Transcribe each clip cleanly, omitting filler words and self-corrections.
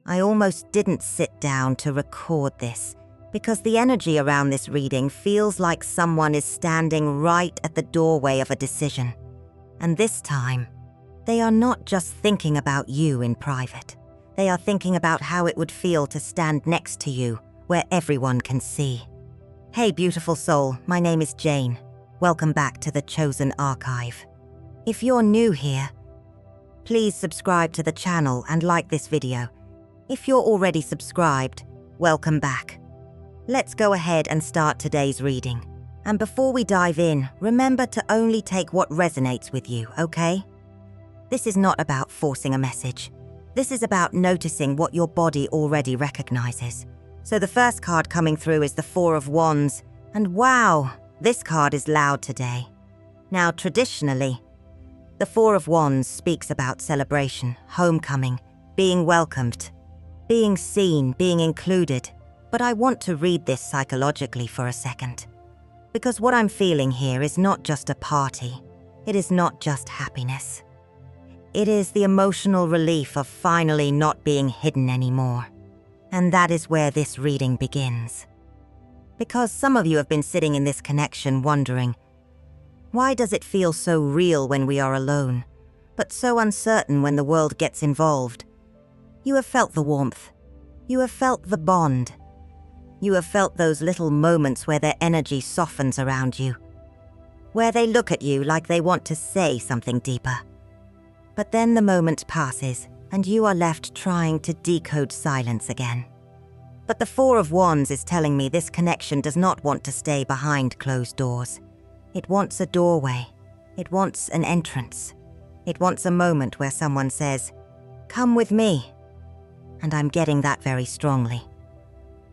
I almost didn't sit down to record this because the energy around this reading feels like someone is standing right at the doorway of a decision. And this time, they are not just thinking about you in private. They are thinking about how it would feel to stand next to you where everyone can see. Hey, beautiful soul, my name is Jane. Welcome back to the Chosen Archive. If you're new here, please subscribe to the channel and like this video. If you're already subscribed, welcome back. Let's go ahead and start today's reading. And before we dive in, remember to only take what resonates with you, okay? This is not about forcing a message. This is about noticing what your body already recognizes. So the first card coming through is the Four of Wands. And wow, this card is loud today. Now, traditionally, the Four of Wands speaks about celebration, homecoming, being welcomed, being seen, being included. But I want to read this psychologically for a second. Because what I'm feeling here is not just a party. It is not just happiness. It is the emotional relief of finally not being hidden anymore. And that is where this reading begins. Because some of you have been sitting in this connection wondering, why does it feel so real when we are alone, but so uncertain when the world gets involved? You have felt the warmth. You have felt the bond. You have felt those little moments where their energy softens around you, where they look at you like they want to say something deeper. But then the moment passes, and you are left trying to decode silence again. But the Four of Wands is telling me this connection does not want to stay behind closed doors. It wants a doorway. It wants an entrance. It wants a moment where someone says, "Come with me." And I'm getting that very strongly.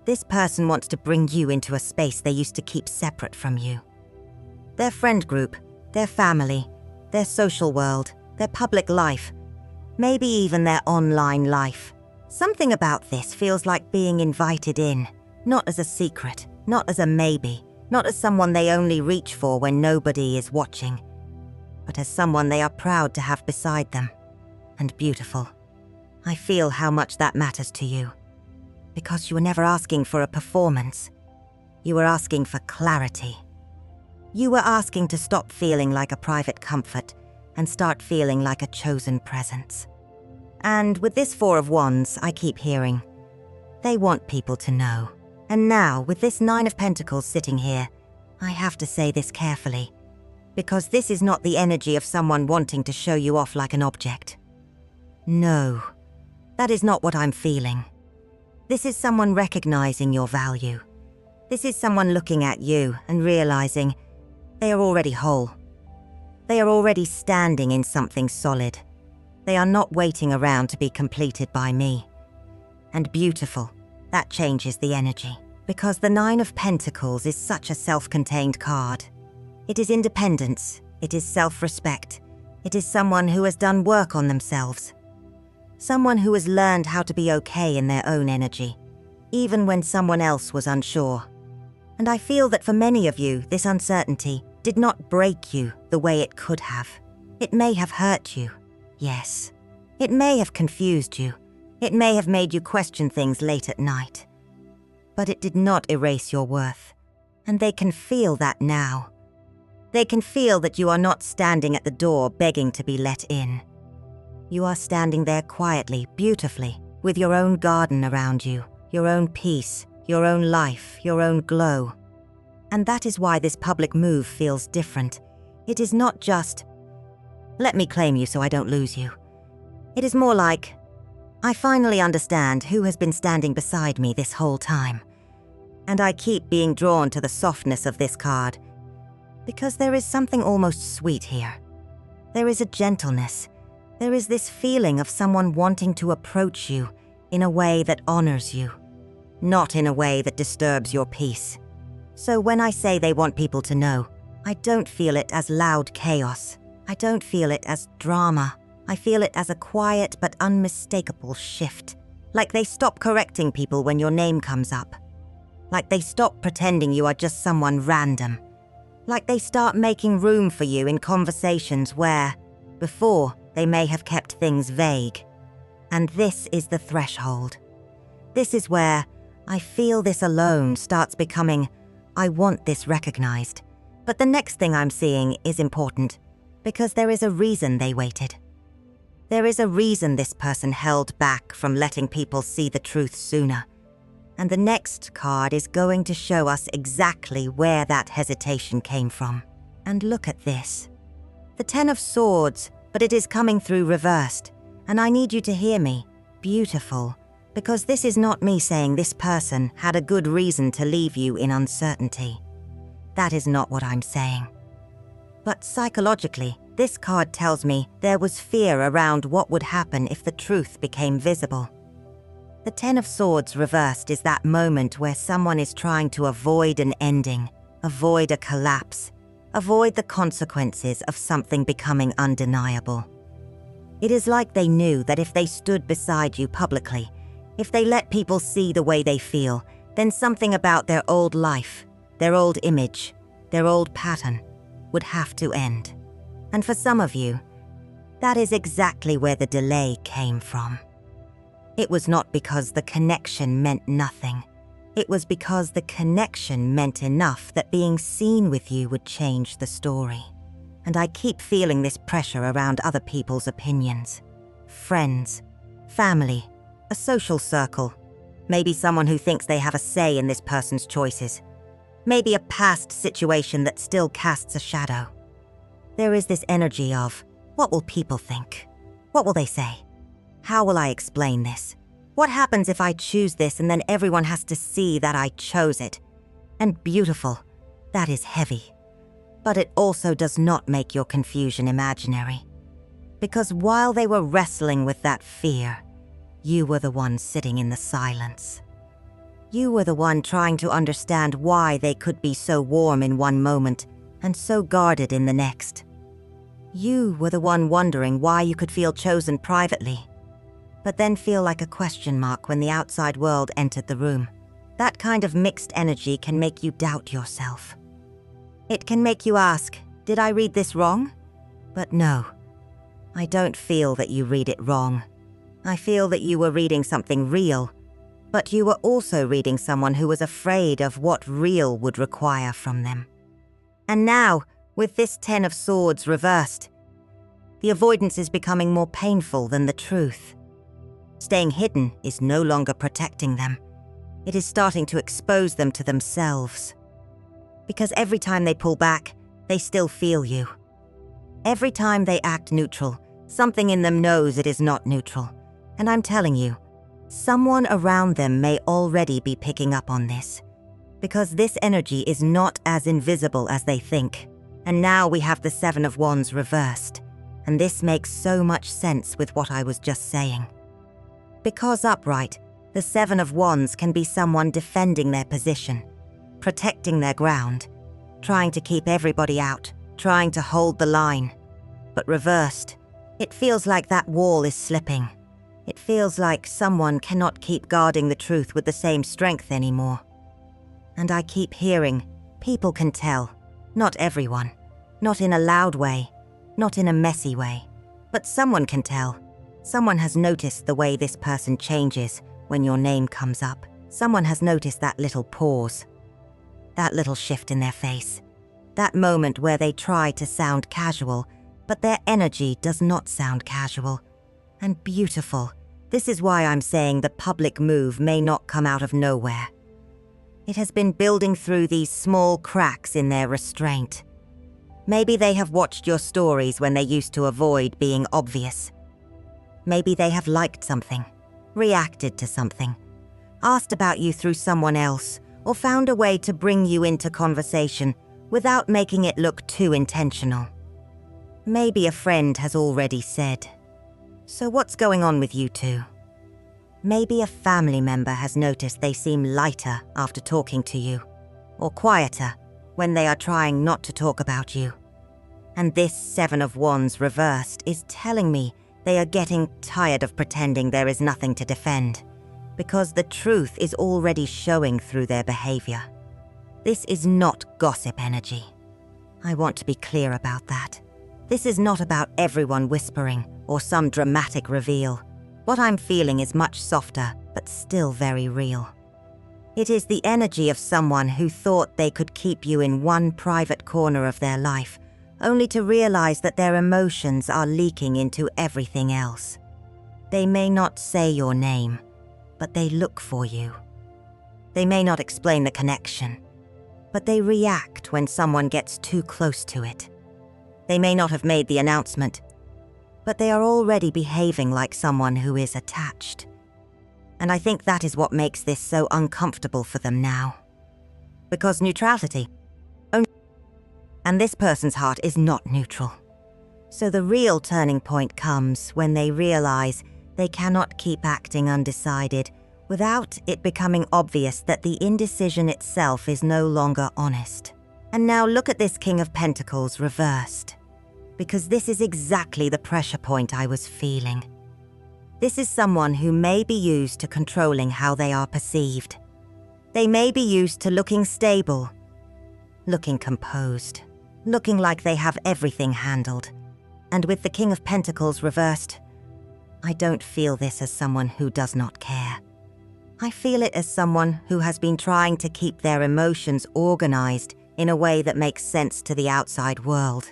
This person wants to bring you into a space they used to keep separate from you. Their friend group, their family, their social world, their public life, maybe even their online life. Something about this feels like being invited in, not as a secret, not as a maybe, not as someone they only reach for when nobody is watching, but as someone they are proud to have beside them. And beautiful. I feel how much that matters to you. Because you were never asking for a performance. You were asking for clarity. You were asking to stop feeling like a private comfort and start feeling like a chosen presence. And with this Four of Wands, I keep hearing, they want people to know. And now, with this Nine of Pentacles sitting here, I have to say this carefully, because this is not the energy of someone wanting to show you off like an object. No, that is not what I'm feeling. This is someone recognizing your value. This is someone looking at you and realizing they are already whole. They are already standing in something solid. They are not waiting around to be completed by me. And beautiful, that changes the energy. Because the Nine of Pentacles is such a self-contained card. It is independence. It is self-respect. It is someone who has done work on themselves. Someone who has learned how to be okay in their own energy, even when someone else was unsure. And I feel that for many of you, this uncertainty did not break you the way it could have. It may have hurt you, yes. It may have confused you. It may have made you question things late at night. But it did not erase your worth. And they can feel that now. They can feel that you are not standing at the door begging to be let in. You are standing there quietly, beautifully, with your own garden around you, your own peace, your own life, your own glow. And that is why this public move feels different. It is not just, let me claim you so I don't lose you. It is more like, I finally understand who has been standing beside me this whole time. And I keep being drawn to the softness of this card, because there is something almost sweet here. There is a gentleness. There is this feeling of someone wanting to approach you in a way that honors you, not in a way that disturbs your peace. So when I say they want people to know, I don't feel it as loud chaos. I don't feel it as drama. I feel it as a quiet but unmistakable shift. Like they stop correcting people when your name comes up. Like they stop pretending you are just someone random. Like they start making room for you in conversations where, before, they may have kept things vague. And this is the threshold. This is where I feel this alone starts becoming, I want this recognized. But the next thing I'm seeing is important, because there is a reason they waited. There is a reason this person held back from letting people see the truth sooner. And the next card is going to show us exactly where that hesitation came from. And look at this. The Ten of Swords, but it is coming through reversed. And I need you to hear me. Beautiful. Because this is not me saying this person had a good reason to leave you in uncertainty. That is not what I'm saying. But psychologically, this card tells me there was fear around what would happen if the truth became visible. The Ten of Swords reversed is that moment where someone is trying to avoid an ending, avoid a collapse, avoid the consequences of something becoming undeniable. It is like they knew that if they stood beside you publicly, if they let people see the way they feel, then something about their old life, their old image, their old pattern would have to end. And for some of you, that is exactly where the delay came from. It was not because the connection meant nothing. It was because the connection meant enough that being seen with you would change the story. And I keep feeling this pressure around other people's opinions. Friends, family, a social circle, maybe someone who thinks they have a say in this person's choices, maybe a past situation that still casts a shadow. There is this energy of, what will people think? What will they say? How will I explain this? What happens if I choose this and then everyone has to see that I chose it? And beautiful, that is heavy. But it also does not make your confusion imaginary. Because while they were wrestling with that fear, you were the one sitting in the silence. You were the one trying to understand why they could be so warm in one moment and so guarded in the next. You were the one wondering why you could feel chosen privately, but then feel like a question mark when the outside world entered the room. That kind of mixed energy can make you doubt yourself. It can make you ask, did I read this wrong? But no, I don't feel that you read it wrong. I feel that you were reading something real, but you were also reading someone who was afraid of what real would require from them. And now, with this Ten of Swords reversed, the avoidance is becoming more painful than the truth. Staying hidden is no longer protecting them. It is starting to expose them to themselves. Because every time they pull back, they still feel you. Every time they act neutral, something in them knows it is not neutral. And I'm telling you, someone around them may already be picking up on this. Because this energy is not as invisible as they think. And now we have the Seven of Wands reversed. And this makes so much sense with what I was just saying. Because upright, the Seven of Wands can be someone defending their position, protecting their ground, trying to keep everybody out, trying to hold the line. But reversed, it feels like that wall is slipping. It feels like someone cannot keep guarding the truth with the same strength anymore. And I keep hearing, people can tell. Not everyone. Not in a loud way. Not in a messy way. But someone can tell. Someone has noticed the way this person changes when your name comes up. Someone has noticed that little pause. That little shift in their face. That moment where they try to sound casual, but their energy does not sound casual. And beautiful. This is why I'm saying the public move may not come out of nowhere. It has been building through these small cracks in their restraint. Maybe they have watched your stories when they used to avoid being obvious. Maybe they have liked something, reacted to something, asked about you through someone else, or found a way to bring you into conversation without making it look too intentional. Maybe a friend has already said, "So what's going on with you two?" Maybe a family member has noticed they seem lighter after talking to you, or quieter when they are trying not to talk about you. And this Seven of Wands reversed is telling me they are getting tired of pretending there is nothing to defend, because the truth is already showing through their behavior. This is not gossip energy. I want to be clear about that. This is not about everyone whispering or some dramatic reveal. What I'm feeling is much softer, but still very real. It is the energy of someone who thought they could keep you in one private corner of their life, only to realize that their emotions are leaking into everything else. They may not say your name, but they look for you. They may not explain the connection, but they react when someone gets too close to it. They may not have made the announcement, but they are already behaving like someone who is attached. And I think that is what makes this so uncomfortable for them now. Because neutrality, and this person's heart is not neutral. So the real turning point comes when they realize they cannot keep acting undecided without it becoming obvious that the indecision itself is no longer honest. And now look at this King of Pentacles reversed, because this is exactly the pressure point I was feeling. This is someone who may be used to controlling how they are perceived. They may be used to looking stable, looking composed, looking like they have everything handled. And with the King of Pentacles reversed, I don't feel this as someone who does not care. I feel it as someone who has been trying to keep their emotions organized in a way that makes sense to the outside world.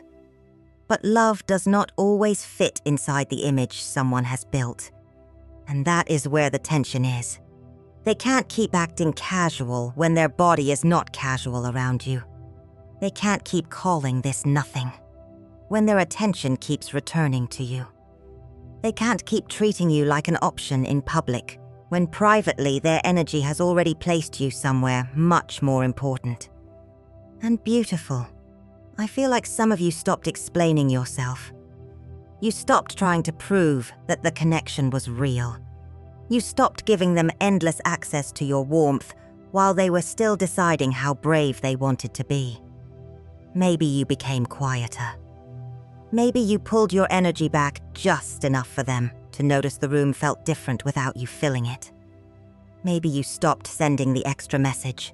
But love does not always fit inside the image someone has built. And that is where the tension is. They can't keep acting casual when their body is not casual around you. They can't keep calling this nothing when their attention keeps returning to you. They can't keep treating you like an option in public when privately their energy has already placed you somewhere much more important. And beautiful. I feel like some of you stopped explaining yourself. You stopped trying to prove that the connection was real. You stopped giving them endless access to your warmth while they were still deciding how brave they wanted to be. Maybe you became quieter. Maybe you pulled your energy back just enough for them to notice the room felt different without you filling it. Maybe you stopped sending the extra message,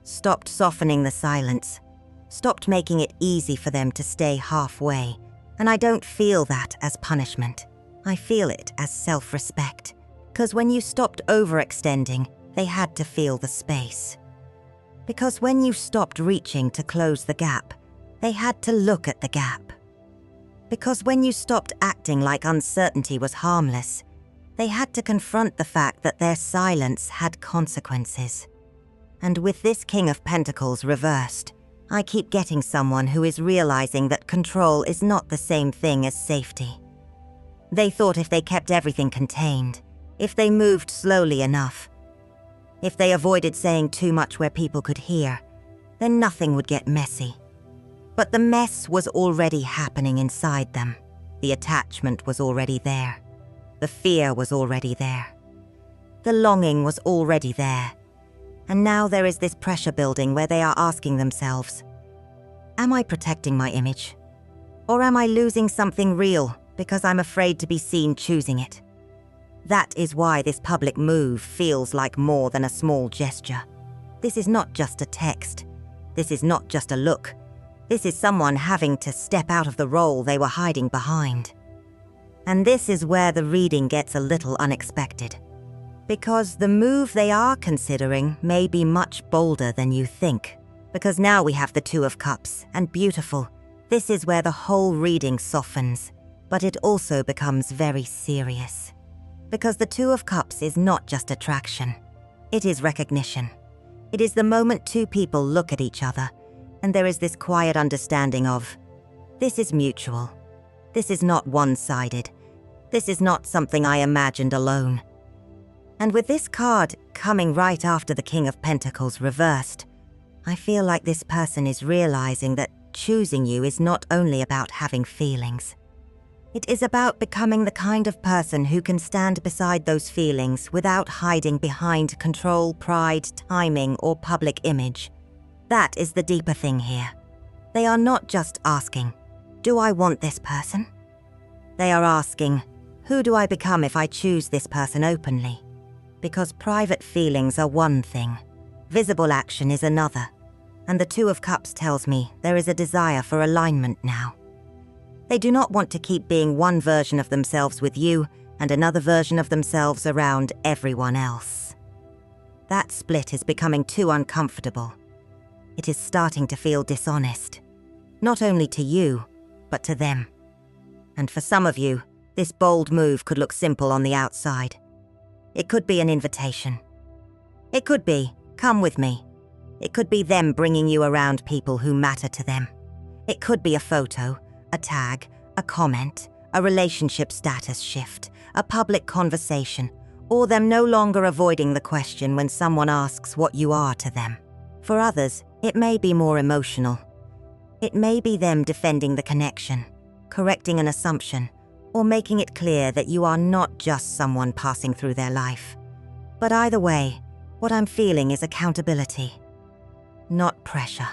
stopped softening the silence, stopped making it easy for them to stay halfway. And I don't feel that as punishment. I feel it as self-respect. Because when you stopped overextending, they had to feel the space. Because when you stopped reaching to close the gap, they had to look at the gap. Because when you stopped acting like uncertainty was harmless, they had to confront the fact that their silence had consequences. And with this King of Pentacles reversed, I keep getting someone who is realizing that control is not the same thing as safety. They thought if they kept everything contained, if they moved slowly enough, if they avoided saying too much where people could hear, then nothing would get messy. But the mess was already happening inside them. The attachment was already there. The fear was already there. The longing was already there. And now there is this pressure building where they are asking themselves, am I protecting my image? Or am I losing something real because I'm afraid to be seen choosing it? That is why this public move feels like more than a small gesture. This is not just a text. This is not just a look. This is someone having to step out of the role they were hiding behind. And this is where the reading gets a little unexpected. Because the move they are considering may be much bolder than you think. Because now we have the Two of Cups, and beautiful. This is where the whole reading softens, but it also becomes very serious. Because the Two of Cups is not just attraction. It is recognition. It is the moment two people look at each other, and there is this quiet understanding of, this is mutual. This is not one-sided. This is not something I imagined alone. And with this card coming right after the King of Pentacles reversed, I feel like this person is realizing that choosing you is not only about having feelings. It is about becoming the kind of person who can stand beside those feelings without hiding behind control, pride, timing, or public image. That is the deeper thing here. They are not just asking, do I want this person? They are asking, who do I become if I choose this person openly? Because private feelings are one thing, visible action is another, and the Two of Cups tells me there is a desire for alignment now. They do not want to keep being one version of themselves with you and another version of themselves around everyone else. That split is becoming too uncomfortable. It is starting to feel dishonest, not only to you, but to them. And for some of you, this bold move could look simple on the outside. It could be an invitation. It could be, come with me. It could be them bringing you around people who matter to them. It could be a photo, a tag, a comment, a relationship status shift, a public conversation, or them no longer avoiding the question when someone asks what you are to them. For others, it may be more emotional. It may be them defending the connection, correcting an assumption, or making it clear that you are not just someone passing through their life. But either way, what I'm feeling is accountability, not pressure.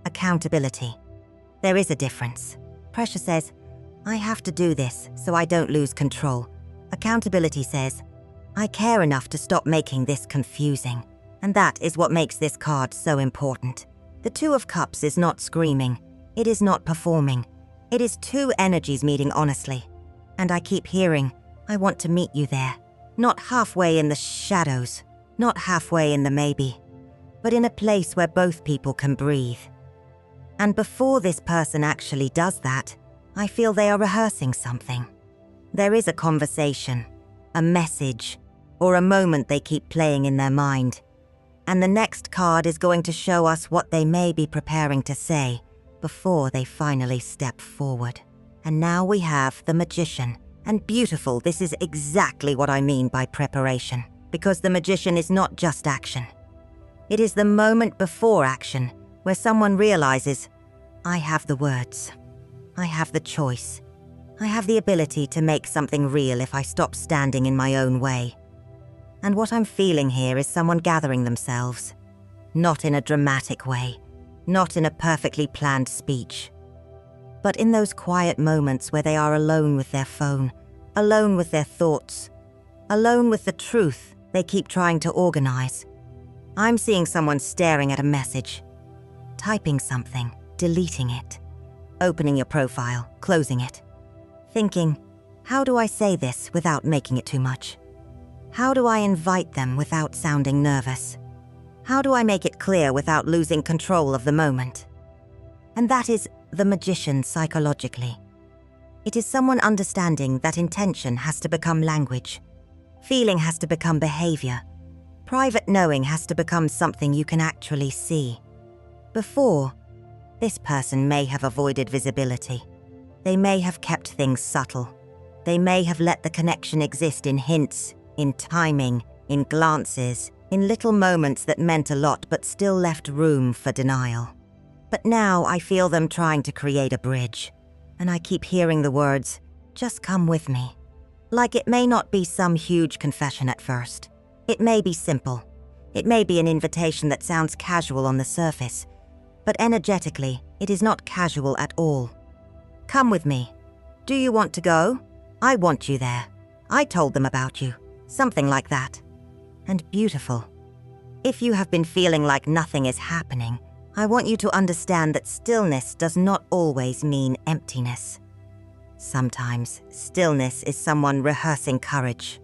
Accountability. There is a difference. Pressure says, I have to do this so I don't lose control. Accountability says, I care enough to stop making this confusing. And that is what makes this card so important. The Two of Cups is not screaming. It is not performing. It is two energies meeting honestly. And I keep hearing, I want to meet you there. Not halfway in the shadows, not halfway in the maybe, but in a place where both people can breathe. And before this person actually does that, I feel they are rehearsing something. There is a conversation, a message, or a moment they keep playing in their mind. And the next card is going to show us what they may be preparing to say before they finally step forward. And now we have the Magician. And beautiful, this is exactly what I mean by preparation. Because the Magician is not just action. It is the moment before action where someone realizes, I have the words. I have the choice. I have the ability to make something real if I stop standing in my own way. And what I'm feeling here is someone gathering themselves. Not in a dramatic way. Not in a perfectly planned speech. But in those quiet moments where they are alone with their phone, alone with their thoughts, alone with the truth they keep trying to organize. I'm seeing someone staring at a message, typing something, deleting it, opening your profile, closing it, thinking, how do I say this without making it too much? How do I invite them without sounding nervous? How do I make it clear without losing control of the moment? And that is the Magician psychologically. It is someone understanding that intention has to become language. Feeling has to become behavior. Private knowing has to become something you can actually see. Before, this person may have avoided visibility. They may have kept things subtle. They may have let the connection exist in hints, in timing, in glances, in little moments that meant a lot but still left room for denial. But now I feel them trying to create a bridge, and I keep hearing the words, just come with me. Like it may not be some huge confession at first. It may be simple. It may be an invitation that sounds casual on the surface, but energetically, it is not casual at all. Come with me. Do you want to go? I want you there. I told them about you. Something like that. And beautiful. If you have been feeling like nothing is happening, I want you to understand that stillness does not always mean emptiness. Sometimes, stillness is someone rehearsing courage.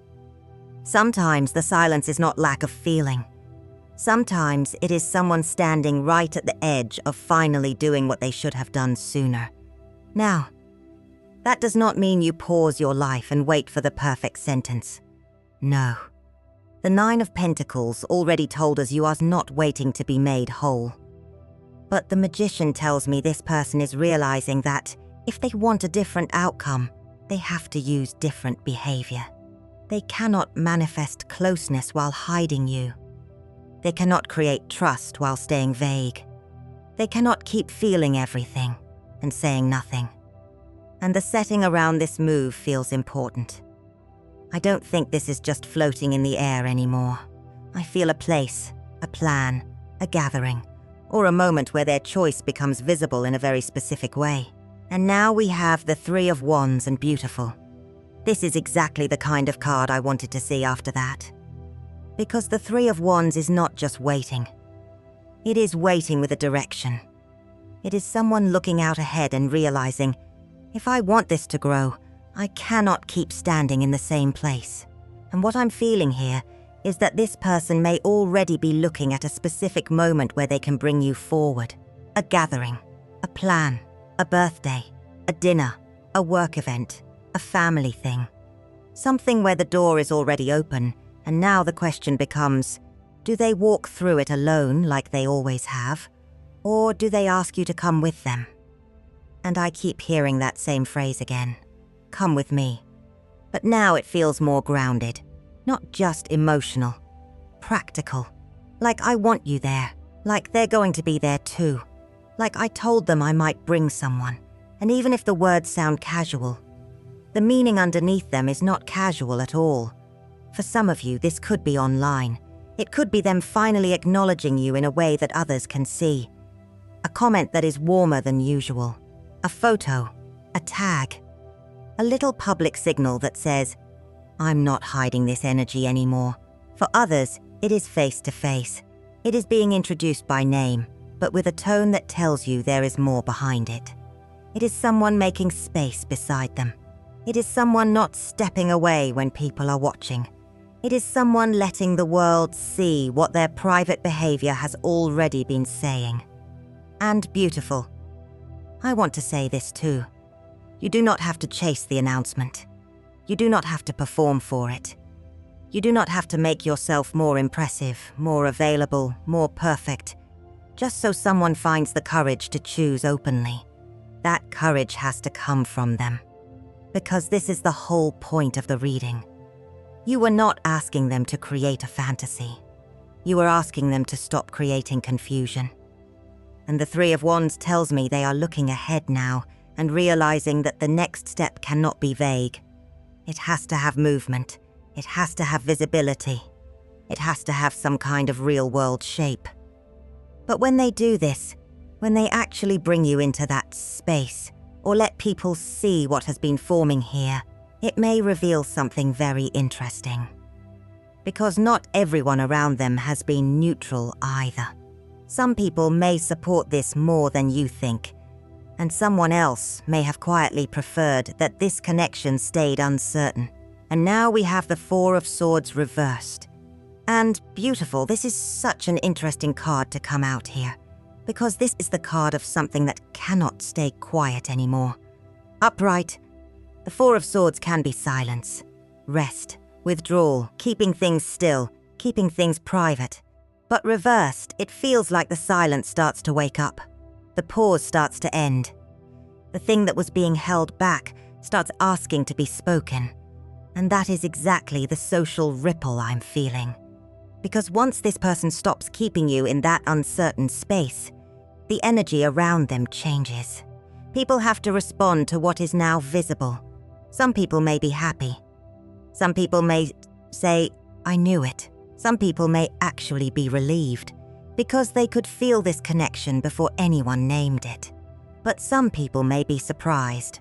Sometimes the silence is not lack of feeling. Sometimes it is someone standing right at the edge of finally doing what they should have done sooner. Now, that does not mean you pause your life and wait for the perfect sentence. No. The Nine of Pentacles already told us you are not waiting to be made whole. But the Magician tells me this person is realizing that if they want a different outcome, they have to use different behavior. They cannot manifest closeness while hiding you. They cannot create trust while staying vague. They cannot keep feeling everything and saying nothing. And the setting around this move feels important. I don't think this is just floating in the air anymore. I feel a place, a plan, a gathering, or a moment where their choice becomes visible in a very specific way. And now we have the Three of Wands and beautiful. This is exactly the kind of card I wanted to see after that. Because the Three of Wands is not just waiting. It is waiting with a direction. It is someone looking out ahead and realizing, if I want this to grow, I cannot keep standing in the same place. And what I'm feeling here is that this person may already be looking at a specific moment where they can bring you forward. A gathering, a plan, a birthday, a dinner, a work event, a family thing. Something where the door is already open, and now the question becomes, do they walk through it alone like they always have? Or do they ask you to come with them? And I keep hearing that same phrase again. Come with me. But now it feels more grounded. Not just emotional. Practical. Like I want you there. Like they're going to be there too. Like I told them I might bring someone. And even if the words sound casual, the meaning underneath them is not casual at all. For some of you, this could be online. It could be them finally acknowledging you in a way that others can see. A comment that is warmer than usual. A photo. A tag. A little public signal that says, I'm not hiding this energy anymore. For others, it is face to face. It is being introduced by name, but with a tone that tells you there is more behind it. It is someone making space beside them. It is someone not stepping away when people are watching. It is someone letting the world see what their private behavior has already been saying. And beautiful. I want to say this too. You do not have to chase the announcement. You do not have to perform for it. You do not have to make yourself more impressive, more available, more perfect, just so someone finds the courage to choose openly. That courage has to come from them. Because this is the whole point of the reading. You were not asking them to create a fantasy. You were asking them to stop creating confusion. And the Three of Wands tells me they are looking ahead now and realizing that the next step cannot be vague. It has to have movement. It has to have visibility. It has to have some kind of real-world shape. But when they do this, when they actually bring you into that space, or let people see what has been forming here, it may reveal something very interesting. Because not everyone around them has been neutral either. Some people may support this more than you think, and someone else may have quietly preferred that this connection stayed uncertain. And now we have the Four of Swords reversed. And beautiful, this is such an interesting card to come out here, because this is the card of something that cannot stay quiet anymore. Upright, the Four of Swords can be silence, rest, withdrawal, keeping things still, keeping things private. But reversed, it feels like the silence starts to wake up. The pause starts to end. The thing that was being held back starts asking to be spoken. And that is exactly the social ripple I'm feeling. Because once this person stops keeping you in that uncertain space, the energy around them changes. People have to respond to what is now visible. Some people may be happy. Some people may say, I knew it. Some people may actually be relieved, because they could feel this connection before anyone named it. But some people may be surprised,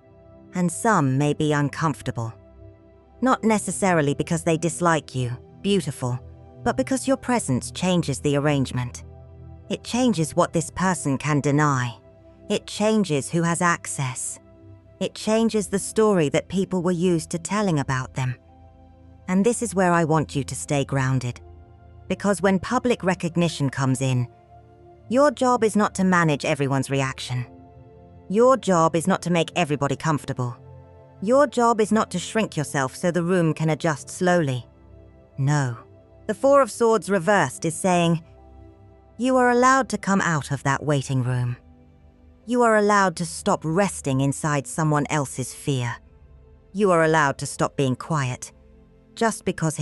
and some may be uncomfortable. Not necessarily because they dislike you, beautiful, but because your presence changes the arrangement. It changes what this person can deny. It changes who has access. It changes the story that people were used to telling about them. And this is where I want you to stay grounded. Because when public recognition comes in, your job is not to manage everyone's reaction. Your job is not to make everybody comfortable. Your job is not to shrink yourself so the room can adjust slowly. No. The Four of Swords reversed is saying, you are allowed to come out of that waiting room. You are allowed to stop resting inside someone else's fear. You are allowed to stop being quiet, just because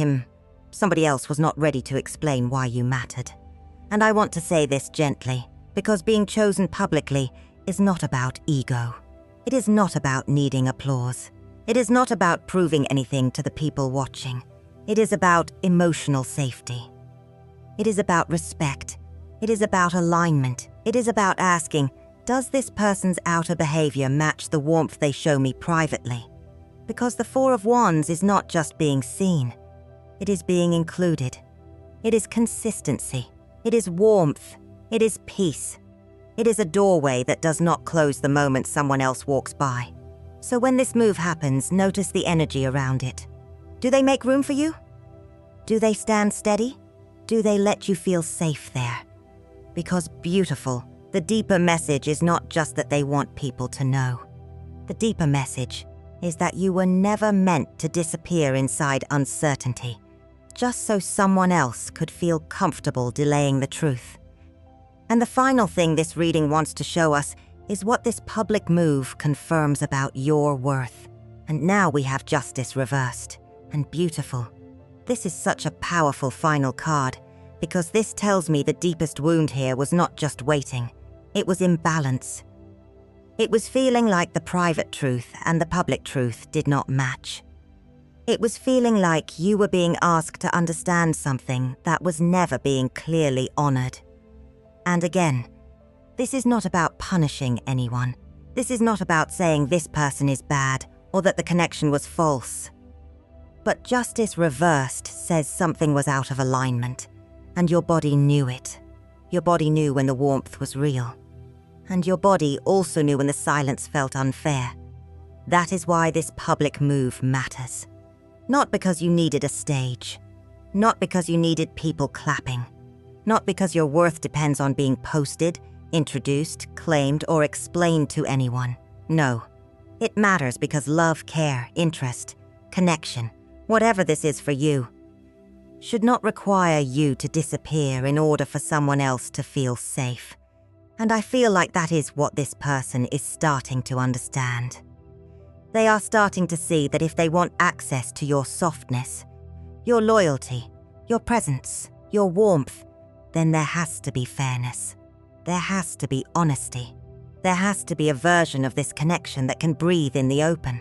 somebody else was not ready to explain why you mattered. And I want to say this gently, because being chosen publicly is not about ego. It is not about needing applause. It is not about proving anything to the people watching. It is about emotional safety. It is about respect. It is about alignment. It is about asking, does this person's outer behavior match the warmth they show me privately? Because the Four of Wands is not just being seen. It is being included. It is consistency. It is warmth. It is peace. It is a doorway that does not close the moment someone else walks by. So when this move happens, notice the energy around it. Do they make room for you? Do they stand steady? Do they let you feel safe there? Because beautiful, the deeper message is not just that they want people to know. The deeper message is that you were never meant to disappear inside uncertainty, just so someone else could feel comfortable delaying the truth. And the final thing this reading wants to show us is what this public move confirms about your worth. And now we have justice reversed. And beautiful. This is such a powerful final card, because this tells me the deepest wound here was not just waiting, it was imbalance. It was feeling like the private truth and the public truth did not match. It was feeling like you were being asked to understand something that was never being clearly honored. And again, this is not about punishing anyone. This is not about saying this person is bad or that the connection was false. But justice reversed says something was out of alignment, and your body knew it. Your body knew when the warmth was real. And your body also knew when the silence felt unfair. That is why this public move matters. Not because you needed a stage. Not because you needed people clapping. Not because your worth depends on being posted, introduced, claimed, or explained to anyone. No. It matters because love, care, interest, connection, whatever this is for you, should not require you to disappear in order for someone else to feel safe. And I feel like that is what this person is starting to understand. They are starting to see that if they want access to your softness, your loyalty, your presence, your warmth, then there has to be fairness. There has to be honesty. There has to be a version of this connection that can breathe in the open.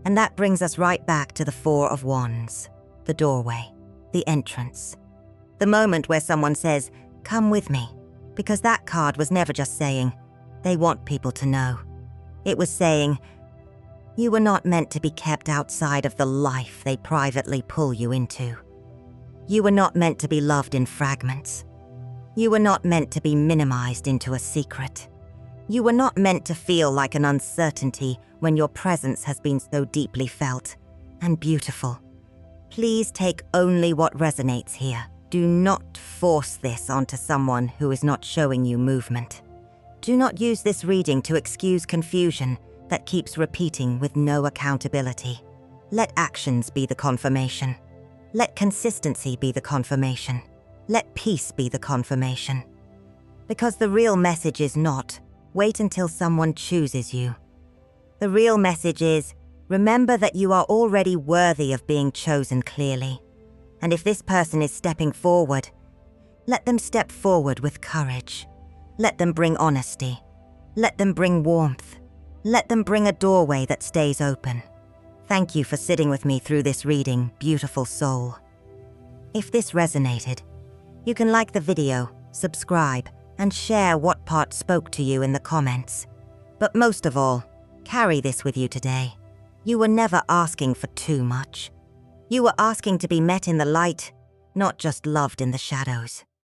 And that brings us right back to the Four of Wands, the doorway, the entrance. The moment where someone says, "Come with me," because that card was never just saying, "They want people to know." It was saying, you were not meant to be kept outside of the life they privately pull you into. You were not meant to be loved in fragments. You were not meant to be minimized into a secret. You were not meant to feel like an uncertainty when your presence has been so deeply felt and beautiful. Please take only what resonates here. Do not force this onto someone who is not showing you movement. Do not use this reading to excuse confusion that keeps repeating with no accountability. Let actions be the confirmation. Let consistency be the confirmation. Let peace be the confirmation. Because the real message is not, wait until someone chooses you. The real message is, remember that you are already worthy of being chosen clearly. And if this person is stepping forward, let them step forward with courage. Let them bring honesty. Let them bring warmth. Let them bring a doorway that stays open. Thank you for sitting with me through this reading, beautiful soul. If this resonated, you can like the video, subscribe, and share what part spoke to you in the comments. But most of all, carry this with you today. You were never asking for too much. You were asking to be met in the light, not just loved in the shadows.